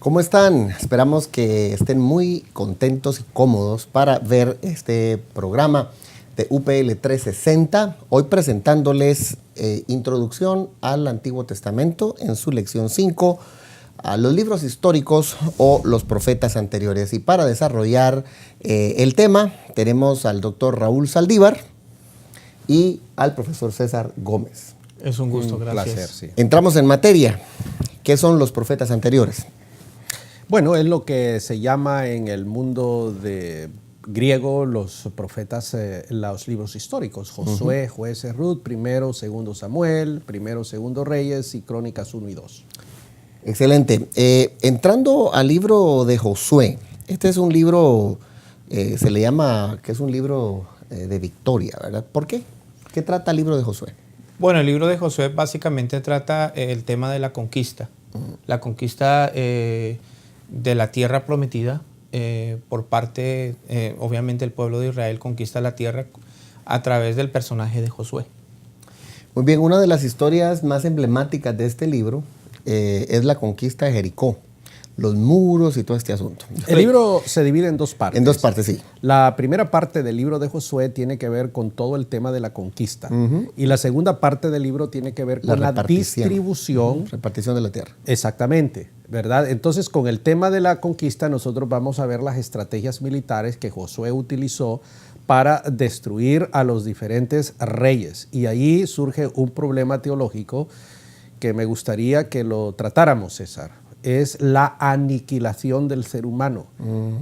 ¿Cómo están? Esperamos que estén muy contentos y cómodos para ver este programa de UPL 360. Hoy presentándoles Introducción al Antiguo Testamento en su lección 5, a los libros históricos o los profetas anteriores. Y para desarrollar el tema tenemos al doctor Raúl Saldívar y al profesor César Gómez. Es un gusto, gracias. Placer, sí. Entramos en materia. ¿Qué son los profetas anteriores? Bueno, es lo que se llama en el mundo griego los profetas, los libros históricos. Josué, Jueces, Ruth, primero, segundo Samuel, primero, segundo Reyes y Crónicas 1 y 2. Excelente. Entrando al libro de Josué, este es un libro, se le llama que es un libro de victoria, ¿verdad? ¿Por qué? ¿Qué trata el libro de Josué? Bueno, el libro de Josué básicamente trata el tema de la conquista. La conquista de la tierra prometida por parte, obviamente el pueblo de Israel conquista la tierra a través del personaje de Josué. Muy bien, una de las historias más emblemáticas de este libro es la conquista de Jericó, los muros y todo este asunto. El libro se divide en dos partes. En dos partes, sí. La primera parte del libro de Josué tiene que ver con todo el tema de la conquista. Y la segunda parte del libro tiene que ver con la distribución. Repartición de la tierra. Exactamente, ¿verdad? Entonces, con el tema de la conquista, nosotros vamos a ver las estrategias militares que Josué utilizó para destruir a los diferentes reyes. Y ahí surge un problema teológico que me gustaría que lo tratáramos, César. Es la aniquilación del ser humano,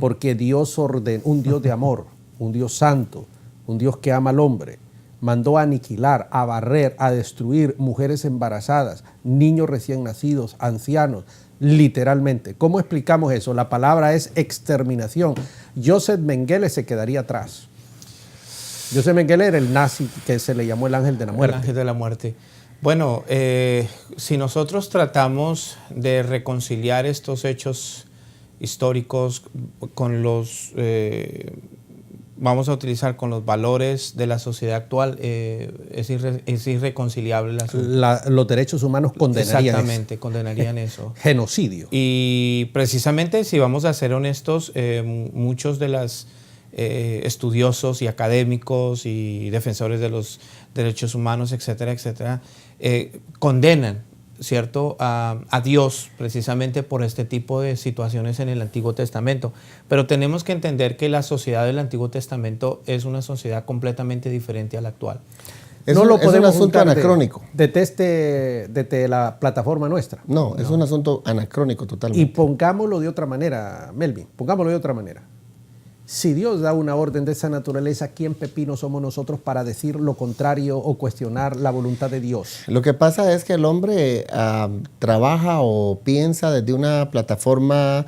porque Dios ordenó, un Dios de amor, un Dios santo, un Dios que ama al hombre, mandó a aniquilar, a barrer, a destruir mujeres embarazadas, niños recién nacidos, ancianos, literalmente. ¿Cómo explicamos eso? La palabra es exterminación. Joseph Mengele se quedaría atrás. Joseph Mengele era el nazi que se le llamó el ángel de la muerte. El ángel de la muerte. Bueno, si nosotros tratamos de reconciliar estos hechos históricos con los, vamos a utilizar con los valores de la sociedad actual, es irreconciliable. Los derechos humanos condenarían Exactamente, condenarían eso. Genocidio. Y precisamente, si vamos a ser honestos, muchos de los estudiosos y académicos y defensores de los derechos humanos, etcétera, etcétera, condenan, ¿cierto?, a Dios precisamente por este tipo de situaciones en el Antiguo Testamento. Pero tenemos que entender que la sociedad del Antiguo Testamento es una sociedad completamente diferente a la actual. Es un asunto anacrónico. Desde la plataforma nuestra. No, es un asunto anacrónico totalmente. Y pongámoslo de otra manera, Melvin, pongámoslo de otra manera. Si Dios da una orden de esa naturaleza, ¿quién pepino somos nosotros para decir lo contrario o cuestionar la voluntad de Dios? Lo que pasa es que el hombre trabaja o piensa desde una plataforma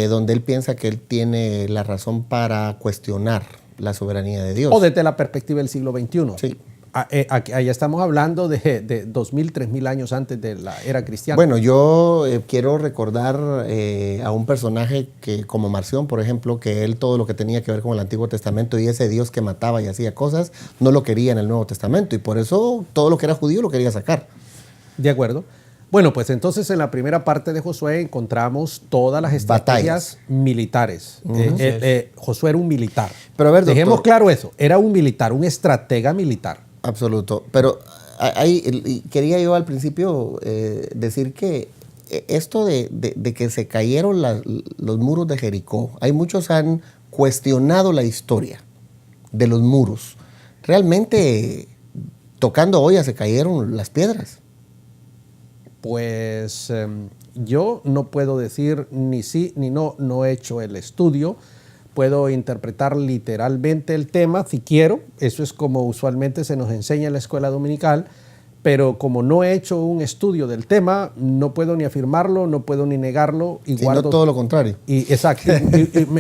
donde él piensa que él tiene la razón para cuestionar la soberanía de Dios. O desde la perspectiva del siglo XXI. Sí. Allá estamos hablando de 2.000, 3.000 años antes de la era cristiana. Bueno, yo quiero recordar a un personaje que, como Marción, por ejemplo, que él todo lo que tenía que ver con el Antiguo Testamento y ese Dios que mataba y hacía cosas, no lo quería en el Nuevo Testamento y por eso todo lo que era judío lo quería sacar. De acuerdo. Bueno, pues entonces en la primera parte de Josué encontramos todas las estrategias militares. Josué era un militar. Pero a ver, doctor, dejemos claro eso, era un militar, un estratega militar. Absoluto. Pero ahí quería yo al principio decir que esto de que se cayeron los muros de Jericó, hay muchos han cuestionado la historia de los muros. Realmente, tocando olla, se cayeron las piedras. Pues yo no puedo decir ni sí ni no, no he hecho el estudio. Puedo interpretar literalmente el tema si quiero, eso es como usualmente se nos enseña en la escuela dominical, pero como no he hecho un estudio del tema, no puedo ni afirmarlo, no puedo ni negarlo. Y sí, guardo, no todo lo contrario. Exacto,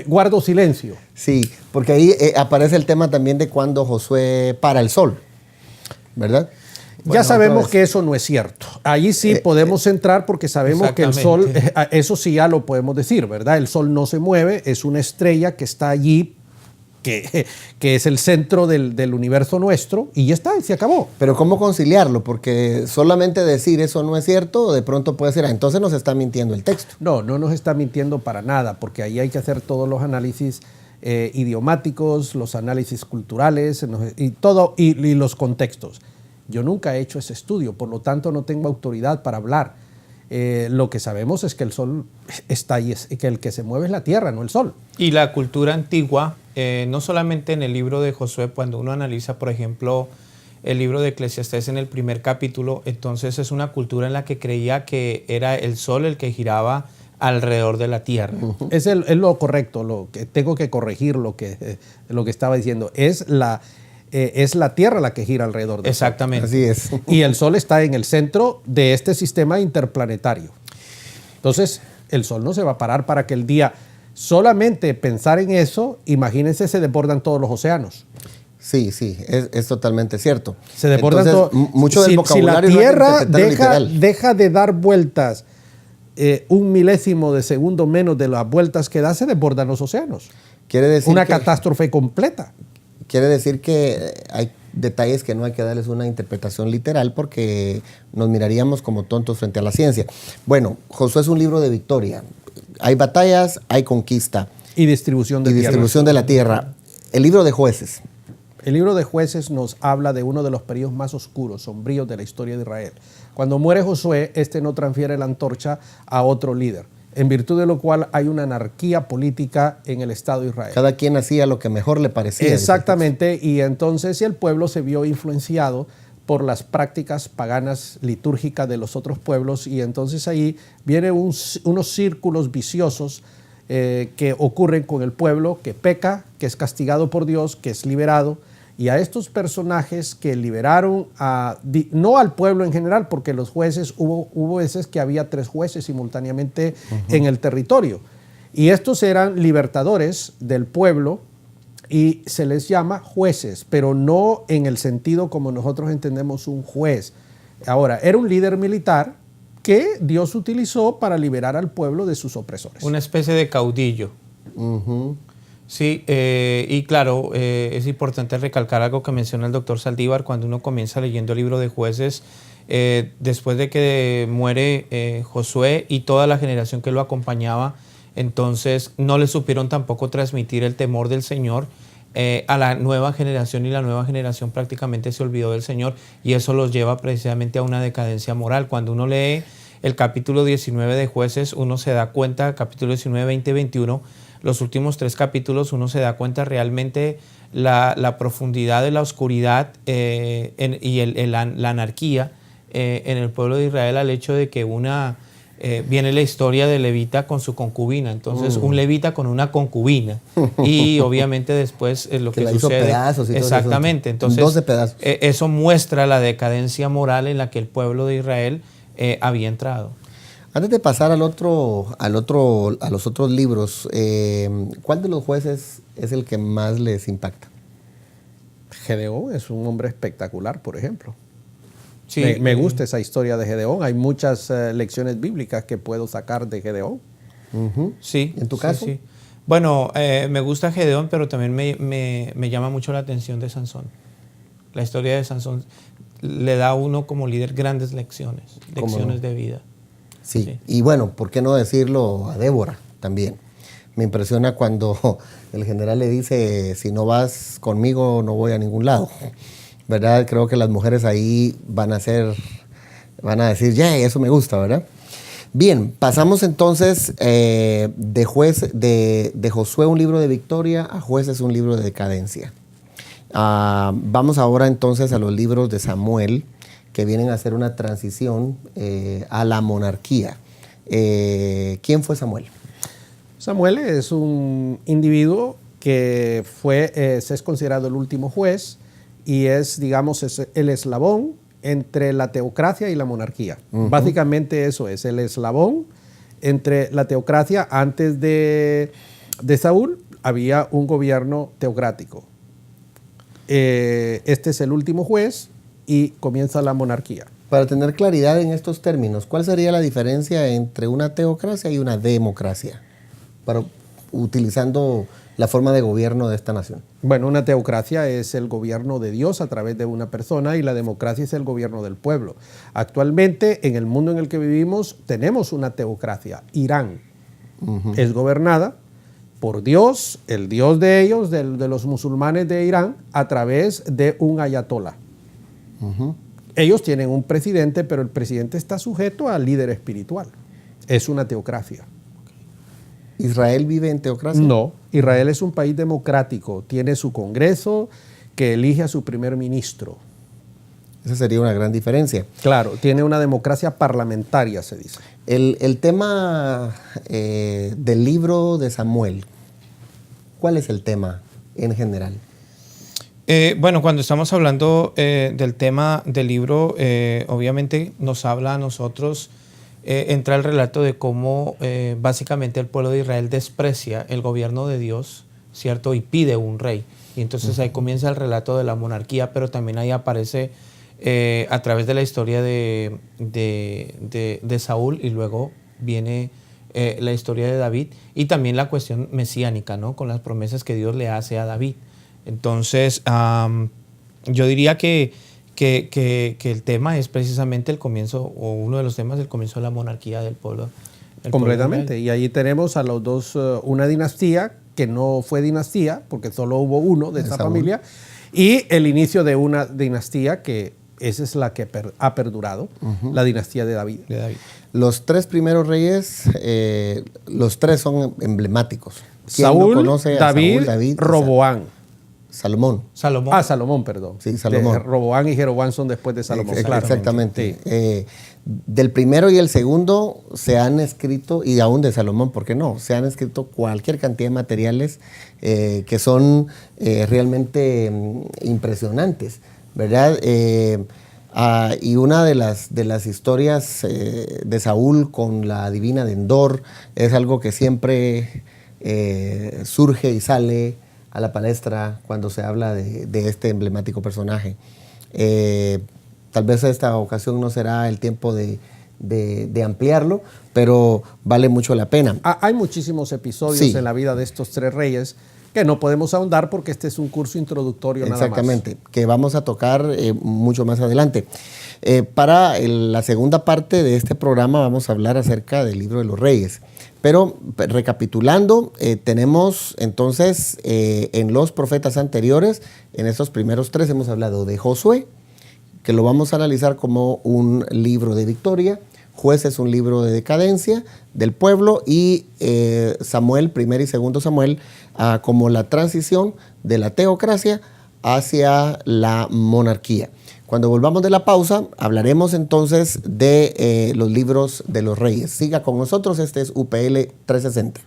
guardo silencio. Sí, porque ahí aparece el tema también de cuando Josué para el sol, ¿verdad? Bueno, ya sabemos que eso no es cierto. Allí sí podemos entrar porque sabemos que el sol, eso sí ya lo podemos decir, ¿verdad? El sol no se mueve, es una estrella que está allí que es el centro del universo nuestro, y ya está, y se acabó. Pero ¿cómo conciliarlo? Porque solamente decir eso no es cierto, de pronto puede ser, entonces nos está mintiendo el texto. No nos está mintiendo para nada, porque ahí hay que hacer todos los análisis idiomáticos, los análisis culturales y todo, y los contextos. Yo nunca he hecho ese estudio, por lo tanto no tengo autoridad para hablar. Lo que sabemos es que el sol está ahí, que el que se mueve es la tierra, no el sol. Y la cultura antigua, no solamente en el libro de Josué, cuando uno analiza, por ejemplo, el libro de Eclesiastés en el primer capítulo, entonces es una cultura en la que creía que era el sol el que giraba alrededor de la tierra. Es lo correcto, lo que tengo que corregir lo que estaba diciendo. Es la tierra la que gira alrededor del Exactamente. Así es. sol. Y el sol está en el centro de este sistema interplanetario. Entonces, el sol no se va a parar para que el día, solamente pensar en eso, imagínense, se desbordan todos los océanos. Sí, es totalmente cierto. Se desbordan todos. Mucho del vocabulario si la Tierra no hay que interpretarlo literal. deja de dar vueltas un milésimo de segundo menos de las vueltas que da, se desbordan los océanos. Quiere decir Una que, catástrofe completa. Quiere decir que hay detalles que no hay que darles una interpretación literal porque nos miraríamos como tontos frente a la ciencia. Bueno, Josué es un libro de victoria. Hay batallas, hay conquista. Y distribución de distribución de la tierra. El libro de Jueces. El libro de Jueces nos habla de uno de los periodos más oscuros, sombríos de la historia de Israel. Cuando muere Josué, no transfiere la antorcha a otro líder, en virtud de lo cual hay una anarquía política en el Estado de Israel. Cada quien hacía lo que mejor le parecía. Exactamente, y entonces el pueblo se vio influenciado por las prácticas paganas litúrgicas de los otros pueblos, y entonces ahí vienen unos círculos viciosos que ocurren con el pueblo que peca, que es castigado por Dios, que es liberado. Y a estos personajes que liberaron, no al pueblo en general, porque los jueces, hubo veces que había 3 jueces simultáneamente en el territorio. Y estos eran libertadores del pueblo y se les llama jueces, pero no en el sentido como nosotros entendemos un juez. Ahora, era un líder militar que Dios utilizó para liberar al pueblo de sus opresores. Una especie de caudillo. Sí, y claro, es importante recalcar algo que menciona el doctor Saldívar cuando uno comienza leyendo el libro de Jueces, después de que muere Josué y toda la generación que lo acompañaba, entonces no le supieron tampoco transmitir el temor del Señor a la nueva generación, y la nueva generación prácticamente se olvidó del Señor, y eso los lleva precisamente a una decadencia moral. Cuando uno lee el capítulo 19 de Jueces, uno se da cuenta, capítulo 19, 20, 21, los últimos 3 capítulos, uno se da cuenta realmente la profundidad de la oscuridad y la anarquía en el pueblo de Israel, al hecho de que viene la historia de levita con su concubina. Entonces, un levita con una concubina. Y obviamente después lo que la sucede. hizo pedazos y todo exactamente. eso. Entonces, 12 pedazos. Eso muestra la decadencia moral en la que el pueblo de Israel había entrado. Antes de pasar a los otros libros, ¿cuál de los jueces es el que más les impacta? Gedeón es un hombre espectacular, por ejemplo. Sí, me gusta esa historia de Gedeón. Hay muchas lecciones bíblicas que puedo sacar de Gedeón. Sí. ¿En tu caso? Sí. Bueno, me gusta Gedeón, pero también me llama mucho la atención de Sansón. La historia de Sansón le da a uno como líder grandes lecciones de vida. Sí, y bueno, ¿por qué no decirlo a Débora también? Me impresiona cuando el general le dice, si no vas conmigo no voy a ningún lado, ¿verdad? Creo que las mujeres ahí van a decir, ya, eso me gusta, ¿verdad? Bien, pasamos entonces de Josué, un libro de victoria, a Jueces, un libro de decadencia. Vamos ahora entonces a los libros de Samuel, que vienen a hacer una transición a la monarquía. ¿Quién fue Samuel? Samuel es un individuo que es considerado el último juez y es, digamos, el eslabón entre la teocracia y la monarquía. Básicamente eso es, el eslabón entre la teocracia. Antes de Saúl había un gobierno teocrático. Este es el último juez y comienza la monarquía. Para tener claridad en estos términos, ¿cuál sería la diferencia entre una teocracia y una democracia? Para utilizando la forma de gobierno de esta nación? Bueno, una teocracia es el gobierno de Dios a través de una persona y la democracia es el gobierno del pueblo. Actualmente, en el mundo en el que vivimos, tenemos una teocracia. Irán es gobernada por Dios, el Dios de ellos, de los musulmanes de Irán, a través de un ayatolá. Ellos tienen un presidente, pero el presidente está sujeto al líder espiritual. Es una teocracia. ¿Israel vive en teocracia? No, Israel es un país democrático, tiene su Congreso que elige a su primer ministro. Esa sería una gran diferencia. Claro, tiene una democracia parlamentaria, se dice. El tema del libro de Samuel, ¿cuál es el tema en general? Bueno, cuando estamos hablando del tema del libro, obviamente nos habla a nosotros, entra el relato de cómo básicamente el pueblo de Israel desprecia el gobierno de Dios, ¿cierto? Y pide un rey. Y entonces ahí comienza el relato de la monarquía, pero también ahí aparece a través de la historia de Saúl, y luego viene la historia de David y también la cuestión mesiánica, ¿no? Con las promesas que Dios le hace a David. Entonces, yo diría que el tema es precisamente el comienzo, o uno de los temas, el comienzo de la monarquía del pueblo. Completamente. Y ahí tenemos a los dos, una dinastía que no fue dinastía, porque solo hubo uno de esa familia, y el inicio de una dinastía que esa es la que ha perdurado, la dinastía de David. Los tres primeros reyes, los tres son emblemáticos. Saúl, no conoce David, a David, Roboán. Salomón. Salomón, perdón. Sí, Salomón. Roboán y Jeroboam son después de Salomón. Exactamente. Sí. Del primero y el segundo se han escrito, y aún de Salomón, ¿por qué no? Se han escrito cualquier cantidad de materiales que son realmente impresionantes, ¿verdad? Y una de las historias de Saúl con la divina de Endor es algo que siempre surge y sale a la palestra cuando se habla de este emblemático personaje. Tal vez esta ocasión no será el tiempo de ampliarlo, pero vale mucho la pena. Hay muchísimos episodios en la vida de estos tres reyes que no podemos ahondar porque este es un curso introductorio nada más. Exactamente, que vamos a tocar mucho más adelante. Para la segunda parte de este programa vamos a hablar acerca del libro de los reyes. Pero recapitulando, tenemos entonces en los profetas anteriores, en estos primeros tres hemos hablado de Josué, que lo vamos a analizar como un libro de victoria. Jueces, un libro de decadencia del pueblo, y Samuel, primer y segundo Samuel, como la transición de la teocracia hacia la monarquía. Cuando volvamos de la pausa, hablaremos entonces de los libros de los reyes. Siga con nosotros, este es UPL 360.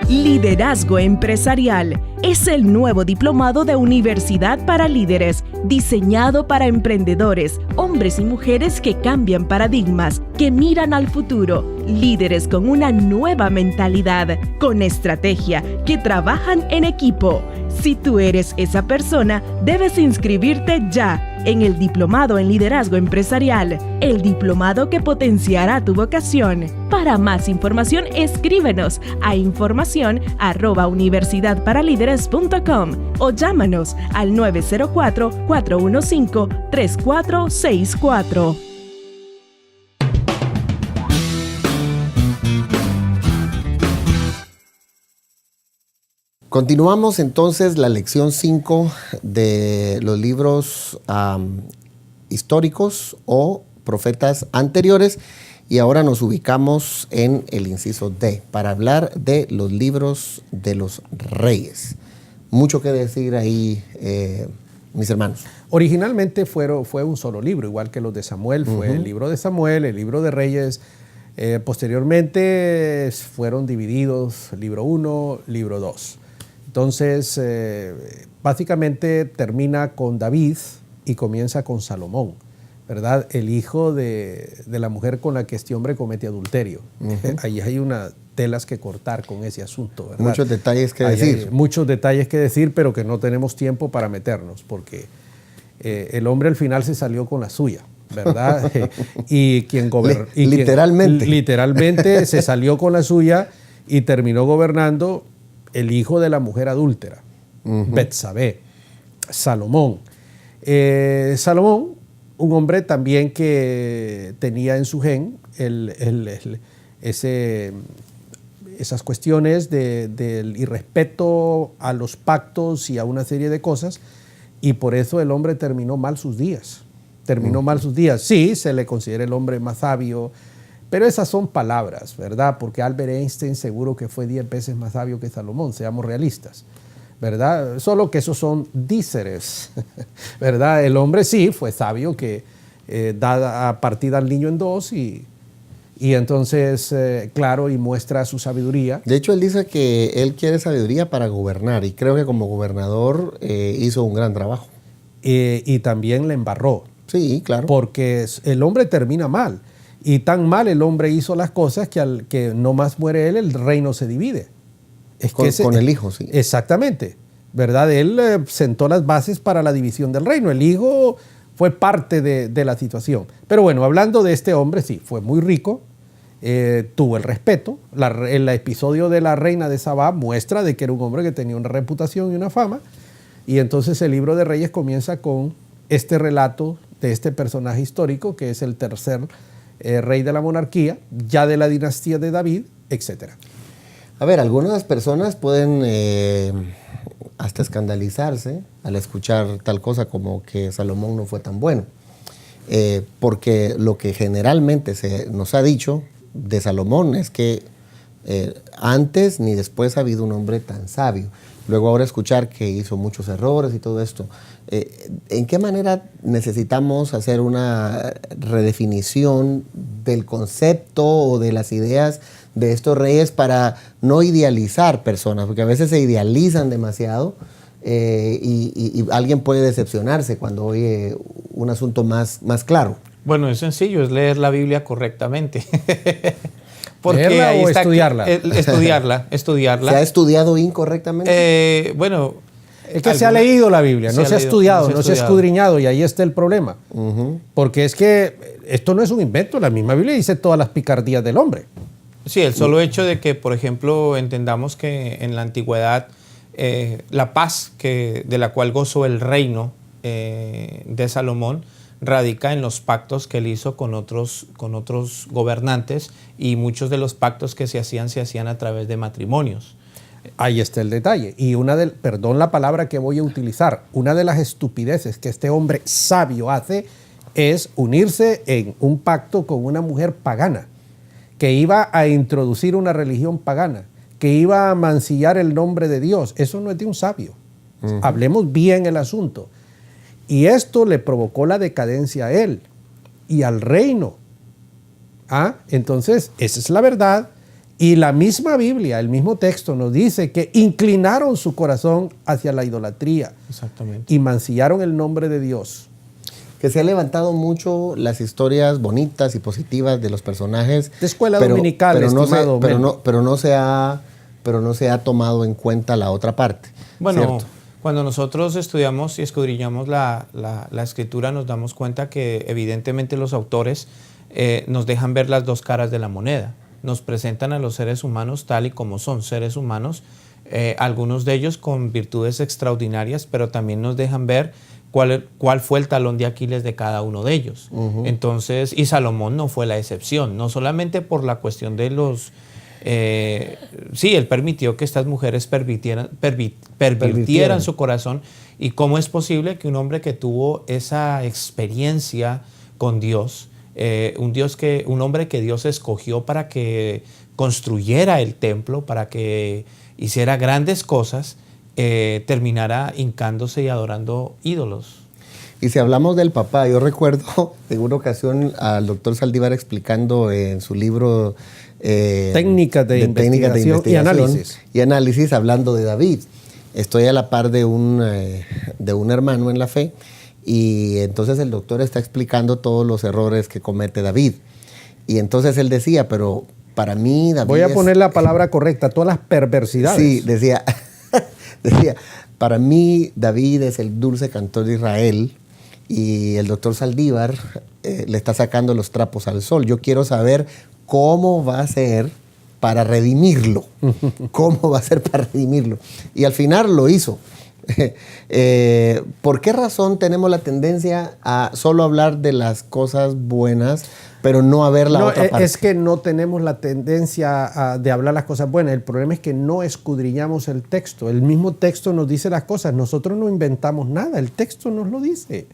Liderazgo Empresarial es el nuevo diplomado de Universidad para Líderes, diseñado para emprendedores, hombres y mujeres que cambian paradigmas, que miran al futuro, líderes con una nueva mentalidad, con estrategia, que trabajan en equipo. Si tú eres esa persona, debes inscribirte ya en el Diplomado en Liderazgo Empresarial, el diplomado que potenciará tu vocación. Para más información, escríbenos a información@universidadparalíderes.com o llámanos al 904-415-3464. Continuamos entonces la lección 5 de los libros históricos o profetas anteriores, y ahora nos ubicamos en el inciso D para hablar de los libros de los reyes. Mucho que decir ahí, mis hermanos. Originalmente fue un solo libro, igual que los de Samuel, fue el libro de Samuel, el libro de Reyes. Posteriormente fueron divididos, libro 1, libro 2. Entonces, básicamente termina con David y comienza con Salomón, ¿verdad? El hijo de la mujer con la que este hombre comete adulterio. Ahí hay unas telas que cortar con ese asunto, ¿verdad? Muchos detalles que decir. Hay muchos detalles que decir, pero que no tenemos tiempo para meternos, porque el hombre al final se salió con la suya, ¿verdad? Y quien gobernó... Literalmente. Literalmente se salió con la suya y terminó gobernando el hijo de la mujer adúltera, Betsabé, Salomón. Salomón, un hombre también que tenía en su gen esas cuestiones del irrespeto a los pactos y a una serie de cosas, y por eso el hombre terminó mal sus días. Terminó mal sus días. Sí, se le considera el hombre más sabio, pero esas son palabras, ¿verdad? Porque Albert Einstein seguro que fue 10 veces más sabio que Salomón, seamos realistas, ¿verdad? Solo que esos son díceres, ¿verdad? El hombre sí fue sabio, que da partida al niño en dos y entonces, claro, y muestra su sabiduría. De hecho, él dice que él quiere sabiduría para gobernar, y creo que como gobernador hizo un gran trabajo. Y también le embarró. Sí, claro. Porque el hombre termina mal. Y tan mal el hombre hizo las cosas que al que no más muere él, el reino se divide. Con el hijo, sí. Exactamente, ¿verdad? Él sentó las bases para la división del reino. El hijo fue parte de la situación. Pero bueno, hablando de este hombre, sí, fue muy rico, tuvo el respeto. El episodio de la reina de Sabá muestra de que era un hombre que tenía una reputación y una fama. Y entonces el libro de Reyes comienza con este relato de este personaje histórico, que es el tercer rey de la monarquía, ya de la dinastía de David, etc. A ver, algunas personas pueden hasta escandalizarse al escuchar tal cosa como que Salomón no fue tan bueno, porque lo que generalmente se nos ha dicho de Salomón es que antes ni después ha habido un hombre tan sabio. Luego ahora escuchar que hizo muchos errores y todo esto. ¿En qué manera necesitamos hacer una redefinición del concepto o de las ideas de estos reyes para no idealizar personas? Porque a veces se idealizan demasiado y alguien puede decepcionarse cuando oye un asunto más claro. Bueno, es sencillo, es leer la Biblia correctamente. ¿Leerla o estudiarla? Estudiarla. ¿Se ha estudiado incorrectamente? Bueno... Es que se ha leído la Biblia, no se ha estudiado, no se ha escudriñado, y ahí está el problema. Porque es que esto no es un invento, la misma Biblia dice todas las picardías del hombre. Sí, el solo hecho de que, por ejemplo, entendamos que en la antigüedad la paz de la cual gozó el reino de Salomón radica en los pactos que él hizo con otros gobernantes, y muchos de los pactos que se hacían a través de matrimonios. Ahí está el detalle. Y perdón la palabra que voy a utilizar, una de las estupideces que este hombre sabio hace es unirse en un pacto con una mujer pagana, que iba a introducir una religión pagana, que iba a mancillar el nombre de Dios. Eso no es de un sabio. Hablemos bien el asunto. Y esto le provocó la decadencia a él y al reino. Entonces, esa es la verdad. Y la misma Biblia, el mismo texto nos dice que inclinaron su corazón hacia la idolatría. Exactamente. Y mancillaron el nombre de Dios. Que se ha levantado mucho las historias bonitas y positivas de los personajes de escuela dominical, estimado. Pero no se ha tomado en cuenta la otra parte. Bueno, ¿cierto? Cuando nosotros estudiamos y escudriñamos la escritura, nos damos cuenta que evidentemente los autores nos dejan ver las dos caras de la moneda. Nos presentan a los seres humanos tal y como son seres humanos, algunos de ellos con virtudes extraordinarias, pero también nos dejan ver cuál fue el talón de Aquiles de cada uno de ellos. Entonces, y Salomón no fue la excepción, no solamente por la cuestión de los... sí, él permitió que estas mujeres pervirtieran su corazón. ¿Y cómo es posible que un hombre que tuvo esa experiencia con Dios, un hombre que Dios escogió para que construyera el templo, para que hiciera grandes cosas, terminara hincándose y adorando ídolos? Y si hablamos del papá, yo recuerdo en una ocasión al doctor Saldívar explicando en su libro Técnicas de investigación y análisis, hablando de David. Estoy a la par de un hermano en la fe, y entonces el doctor está explicando todos los errores que comete David. Y entonces él decía, pero para mí David voy a poner la palabra correcta, todas las perversidades. Sí, decía, para mí David es el dulce cantor de Israel, y el doctor Saldívar le está sacando los trapos al sol. Yo quiero saber cómo va a ser para redimirlo. ¿Cómo va a ser para redimirlo? Y al final lo hizo. ¿Por qué razón tenemos la tendencia a solo hablar de las cosas buenas, pero no a ver la otra parte? Es que no tenemos la tendencia de hablar las cosas buenas. El problema es que no escudriñamos el texto. El mismo texto nos dice las cosas. Nosotros no inventamos nada. El texto nos lo dice.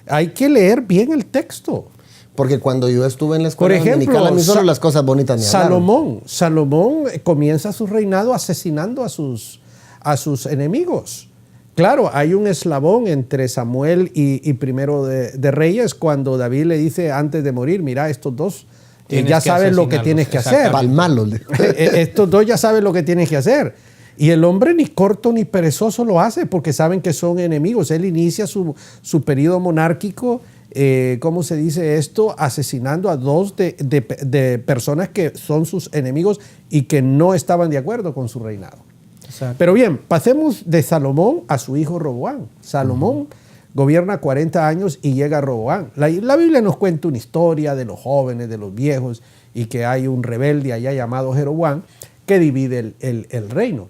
Hay que leer bien el texto. Porque cuando yo estuve en la escuela Por ejemplo, dominical, a mí solo las cosas bonitas me hablaron. Salomón comienza su reinado asesinando a sus enemigos. Claro, hay un eslabón entre Samuel y Primero de Reyes cuando David le dice antes de morir, mira, estos dos ya saben lo que tienes que hacer. Palmalos. Estos dos ya saben lo que tienes que hacer. Y el hombre ni corto ni perezoso lo hace porque saben que son enemigos. Él inicia su periodo monárquico, ¿cómo se dice esto? Asesinando a dos de personas que son sus enemigos y que no estaban de acuerdo con su reinado. Exacto. Pero bien, pasemos de Salomón a su hijo Roboam. Salomón gobierna 40 años y llega Roboam. La Biblia nos cuenta una historia de los jóvenes, de los viejos, y que hay un rebelde allá llamado Jeroboam que divide el reino.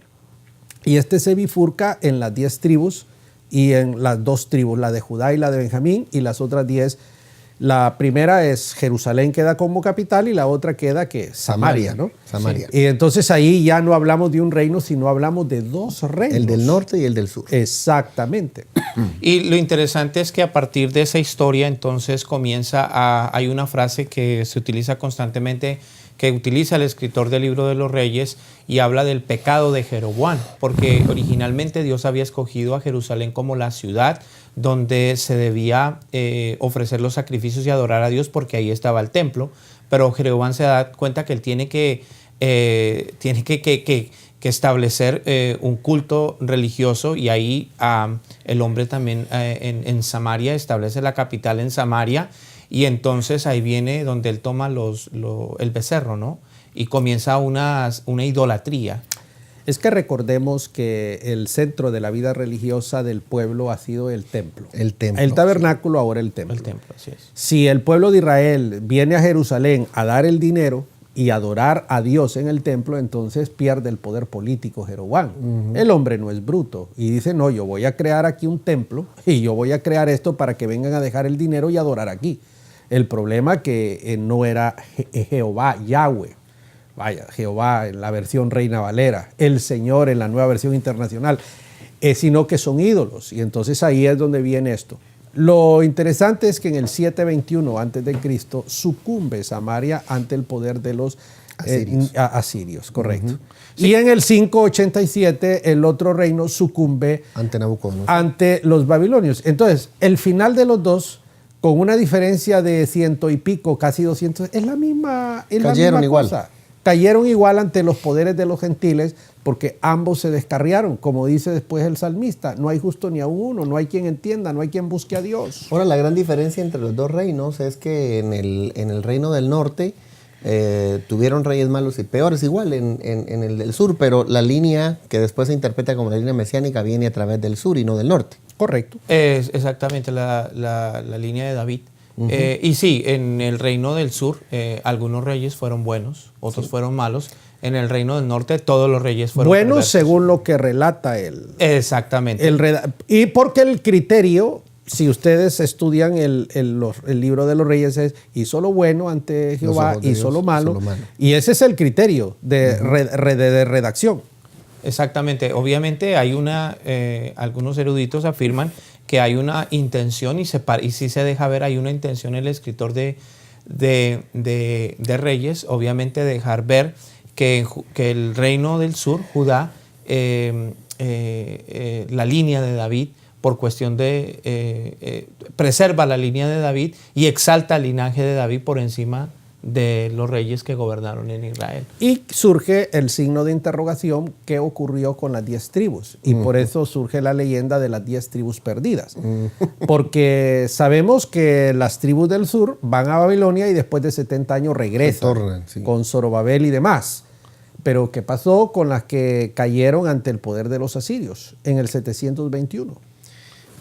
Y este se bifurca en las 10 tribus y en las 2 tribus, la de Judá y la de Benjamín, y las otras 10. La primera es Jerusalén, queda como capital, y la otra queda que Samaria, ¿no? Samaria. Sí. Y entonces ahí ya no hablamos de un reino, sino hablamos de 2 reinos. El del norte y el del sur. Exactamente. Y lo interesante es que a partir de esa historia entonces hay una frase que se utiliza constantemente, que utiliza el escritor del Libro de los Reyes, y habla del pecado de Jeroboam, porque originalmente Dios había escogido a Jerusalén como la ciudad donde se debía ofrecer los sacrificios y adorar a Dios, porque ahí estaba el templo, pero Jeroboam se da cuenta que él tiene que establecer un culto religioso, y ahí el hombre también en Samaria establece la capital en Samaria, y entonces ahí viene donde él toma el becerro, ¿no? Y comienza una idolatría. Es que recordemos que el centro de la vida religiosa del pueblo ha sido el templo. El templo. El tabernáculo, sí. Ahora el templo. El templo, así es. Si el pueblo de Israel viene a Jerusalén a dar el dinero y adorar a Dios en el templo, entonces pierde el poder político Jeroboam. El hombre no es bruto y dice, no, yo voy a crear aquí un templo y yo voy a crear esto para que vengan a dejar el dinero y adorar aquí. El problema que no era Jehová, Yahweh. Vaya, Jehová en la versión Reina Valera, el Señor en la nueva versión internacional, sino que son ídolos. Y entonces ahí es donde viene esto. Lo interesante es que en el 721 a.C. sucumbe Samaria ante el poder de los asirios, correcto. Sí. Y en el 587 el otro reino sucumbe ante Nabucodonosor, ante los babilonios. Entonces, el final de los dos, con una diferencia de 100 y pico, casi 200, es la misma, cayeron igual. Cosa. Cayeron igual ante los poderes de los gentiles porque ambos se descarriaron. Como dice después el salmista, no hay justo ni a uno, no hay quien entienda, no hay quien busque a Dios. Ahora, la gran diferencia entre los dos reinos es que en el reino del norte tuvieron reyes malos y peores, igual en el del sur, pero la línea que después se interpreta como la línea mesiánica viene a través del sur y no del norte. Correcto. Es exactamente la línea de David. Y sí, en el reino del sur algunos reyes fueron buenos, otros fueron malos. En el reino del norte todos los reyes fueron buenos perversos. Según lo que relata él. Exactamente. Y porque el criterio, si ustedes estudian el libro de los reyes, es hizo lo bueno ante Jehová, hizo lo malo. Y ese es el criterio de redacción. Exactamente. Obviamente hay algunos eruditos afirman que hay una intención y si se deja ver, hay una intención en el escritor de Reyes, obviamente dejar ver que el reino del sur, Judá, la línea de David, por cuestión de preserva la línea de David y exalta el linaje de David por encima de los reyes que gobernaron en Israel. Y surge el signo de interrogación, ¿qué ocurrió con las 10 tribus? Y por eso surge la leyenda de las 10 tribus perdidas. Porque sabemos que las tribus del sur van a Babilonia y después de 70 años regresan con Zorobabel y demás. Pero ¿qué pasó con las que cayeron ante el poder de los asirios en el 721?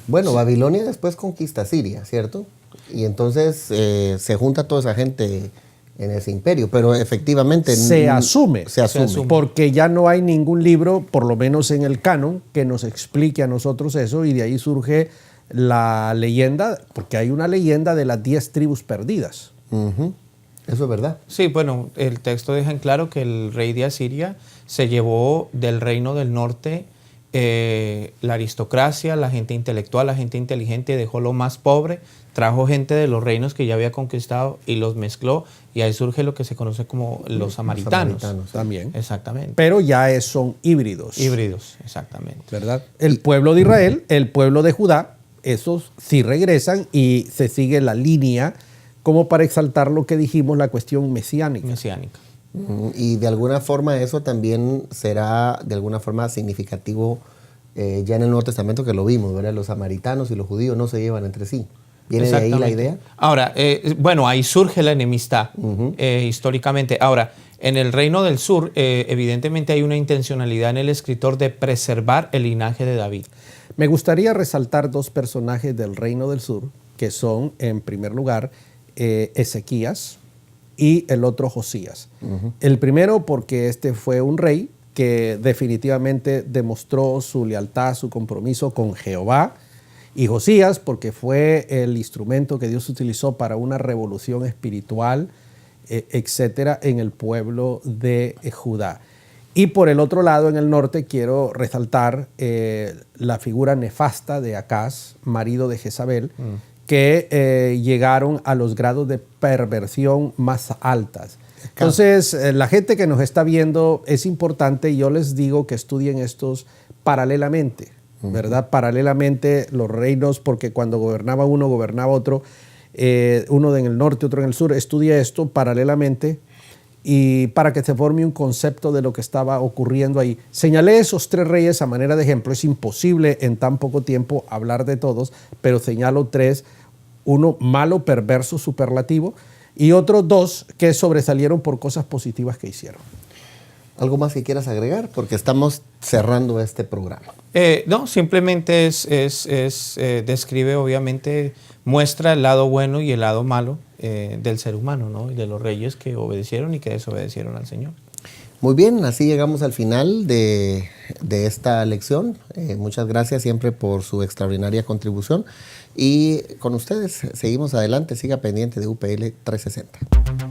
Bueno, Babilonia después conquista Siria, ¿cierto? Y entonces se junta toda esa gente en ese imperio, pero efectivamente se asume, porque ya no hay ningún libro, por lo menos en el canon, que nos explique a nosotros eso, y de ahí surge la leyenda, porque hay una leyenda de las 10 tribus perdidas. Eso es verdad. Sí, bueno, el texto deja en claro que el rey de Asiria se llevó del reino del norte la aristocracia, la gente intelectual, la gente inteligente, dejó lo más pobre, trajo gente de los reinos que ya había conquistado y los mezcló, y ahí surge lo que se conoce como los samaritanos. También. Exactamente. Pero ya son híbridos. Híbridos, exactamente. ¿Verdad? El pueblo de Israel, el pueblo de Judá, esos sí regresan y se sigue la línea como para exaltar lo que dijimos, la cuestión mesiánica. Y de alguna forma eso también será de alguna forma significativo ya en el Nuevo Testamento, que lo vimos, ¿verdad? Los samaritanos y los judíos no se llevan entre sí. ¿Viene de ahí la idea? Ahora, bueno, ahí surge la enemistad históricamente. Ahora, en el Reino del Sur, evidentemente hay una intencionalidad en el escritor de preservar el linaje de David. Me gustaría resaltar 2 personajes del Reino del Sur, que son, en primer lugar, Ezequías y el otro Josías. El primero porque este fue un rey que definitivamente demostró su lealtad, su compromiso con Jehová, y Josías porque fue el instrumento que Dios utilizó para una revolución espiritual, etcétera, en el pueblo de Judá. Y por el otro lado, en el norte, quiero resaltar la figura nefasta de Acaz, marido de Jezabel, que llegaron a los grados de perversión más altas. Entonces, la gente que nos está viendo, es importante, yo les digo que estudien estos paralelamente, ¿verdad? Paralelamente los reinos, porque cuando gobernaba uno, gobernaba otro, uno en el norte, otro en el sur. Estudia esto paralelamente y para que se forme un concepto de lo que estaba ocurriendo ahí. Señalé esos 3 reyes a manera de ejemplo. Es imposible en tan poco tiempo hablar de todos, pero señalo 3, uno malo, perverso, superlativo, y otros 2 que sobresalieron por cosas positivas que hicieron. ¿Algo más que quieras agregar? Porque estamos cerrando este programa. No, simplemente describe, obviamente, muestra el lado bueno y el lado malo del ser humano, ¿no? Y de los reyes que obedecieron y que desobedecieron al Señor. Muy bien, así llegamos al final de esta lección. Muchas gracias siempre por su extraordinaria contribución. Y con ustedes seguimos adelante, siga pendiente de UPL 360.